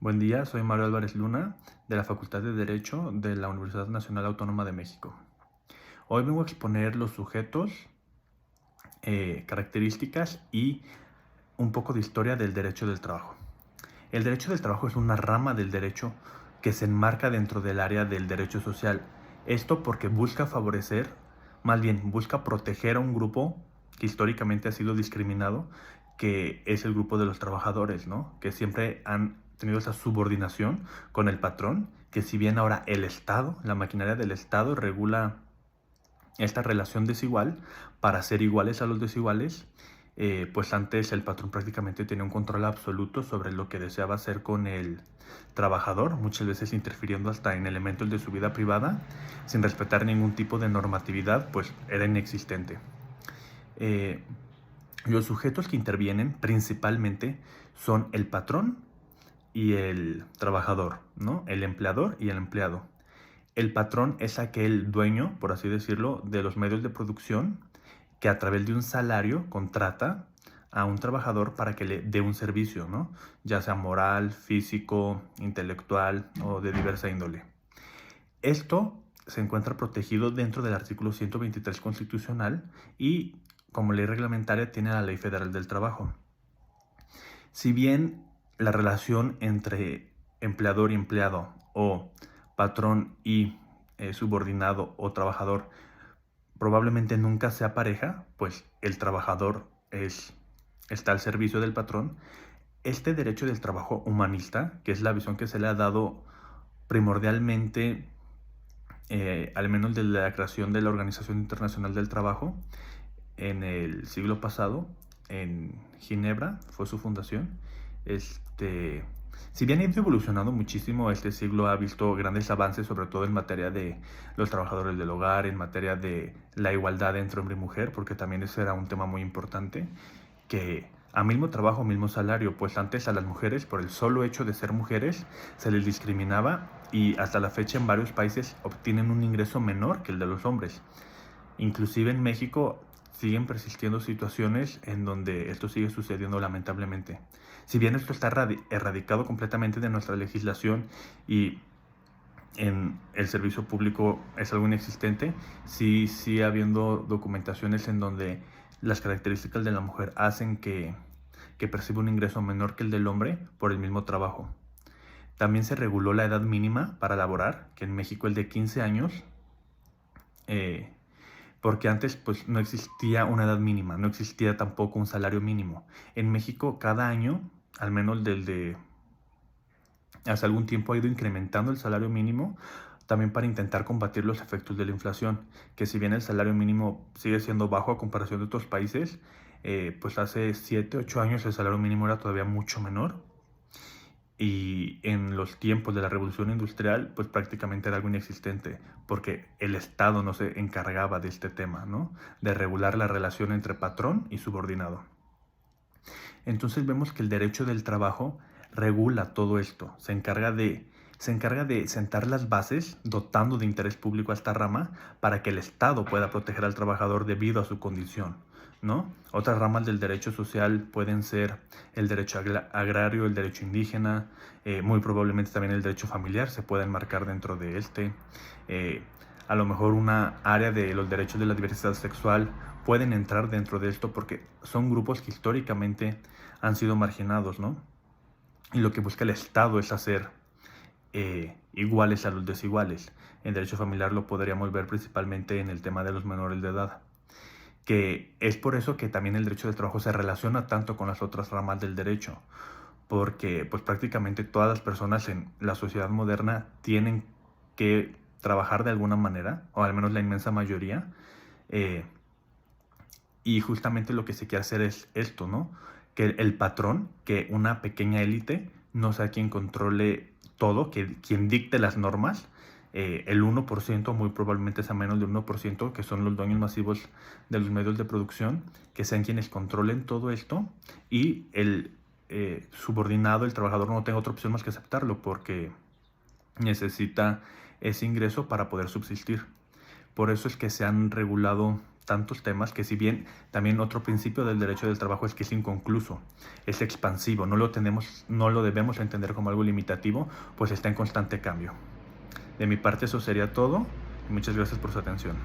Buen día, soy Mario Álvarez Luna, de la Facultad de Derecho de la Universidad Nacional Autónoma de México. Hoy vengo a exponer los sujetos, características y un poco de historia del derecho del trabajo. El derecho del trabajo es una rama del derecho que se enmarca dentro del área del derecho social. Esto porque busca favorecer, más bien busca proteger a un grupo que históricamente ha sido discriminado, que es el grupo de los trabajadores, ¿no? Que siempre han tenido esa subordinación con el patrón, que si bien ahora el Estado, la maquinaria del Estado regula esta relación desigual para ser iguales a los desiguales, pues antes el patrón prácticamente tenía un control absoluto sobre lo que deseaba hacer con el trabajador, muchas veces interfiriendo hasta en elementos de su vida privada, sin respetar ningún tipo de normatividad, pues era inexistente. Eh, los sujetos que intervienen principalmente son el patrón y el trabajador, ¿no? El empleador y el empleado. El patrón es aquel dueño, por así decirlo, de los medios de producción que a través de un salario contrata a un trabajador para que le dé un servicio, ¿no? Ya sea moral, físico, intelectual o de diversa índole. Esto se encuentra protegido dentro del artículo 123 constitucional y como ley reglamentaria tiene la Ley Federal del Trabajo. Si bien la relación entre empleador y empleado o patrón y subordinado o trabajador probablemente nunca sea pareja, pues el trabajador está al servicio del patrón. Este derecho del trabajo humanista, que es la visión que se le ha dado primordialmente, al menos desde la creación de la Organización Internacional del Trabajo en el siglo pasado, en Ginebra fue su fundación. Si bien ha ido evolucionando muchísimo, este siglo ha visto grandes avances, sobre todo en materia de los trabajadores del hogar, en materia de la igualdad entre hombre y mujer, porque también ese era un tema muy importante, que a mismo trabajo, mismo salario, pues antes a las mujeres, por el solo hecho de ser mujeres, se les discriminaba y hasta la fecha en varios países obtienen un ingreso menor que el de los hombres. Inclusive en México siguen persistiendo situaciones en donde esto sigue sucediendo lamentablemente. Si bien esto está erradicado completamente de nuestra legislación y en el servicio público es algo inexistente, sí sigue habiendo documentaciones en donde las características de la mujer hacen que perciba un ingreso menor que el del hombre por el mismo trabajo. También se reguló la edad mínima para laborar, que en México es de 15 años, porque antes pues no existía una edad mínima, no existía tampoco un salario mínimo. En México cada año, al menos desde hace algún tiempo, ha ido incrementando el salario mínimo, también para intentar combatir los efectos de la inflación, que si bien el salario mínimo sigue siendo bajo a comparación de otros países, pues hace 7, 8 años el salario mínimo era todavía mucho menor. Y en los tiempos de la revolución industrial, pues prácticamente era algo inexistente, porque el Estado no se encargaba de este tema, ¿no? De regular la relación entre patrón y subordinado. Entonces vemos que el derecho del trabajo regula todo esto, se encarga de sentar las bases, dotando de interés público a esta rama para que el Estado pueda proteger al trabajador debido a su condición, ¿no? Otras ramas del derecho social pueden ser el derecho agrario, el derecho indígena, muy probablemente también el derecho familiar se puede enmarcar dentro de este. A lo mejor una área de los derechos de la diversidad sexual pueden entrar dentro de esto porque son grupos que históricamente han sido marginados, ¿no? Y lo que busca el Estado es hacer iguales a los desiguales. En derecho familiar lo podríamos ver principalmente en el tema de los menores de edad, que es por eso que también el derecho del trabajo se relaciona tanto con las otras ramas del derecho, porque pues prácticamente todas las personas en la sociedad moderna tienen que trabajar de alguna manera, o al menos la inmensa mayoría, eh, y justamente lo que se quiere hacer es esto, ¿no? Que el patrón, que una pequeña élite no sea quien controle todo, que quien dicte las normas, el 1%, muy probablemente sea menos del 1%, que son los dueños masivos de los medios de producción, que sean quienes controlen todo esto y el subordinado, el trabajador, no tenga otra opción más que aceptarlo porque necesita ese ingreso para poder subsistir. Por eso es que se han regulado tantos temas que, si bien también otro principio del derecho del trabajo es que es inconcluso, es expansivo, no lo debemos entender como algo limitativo, pues está en constante cambio. De mi parte eso sería todo y muchas gracias por su atención.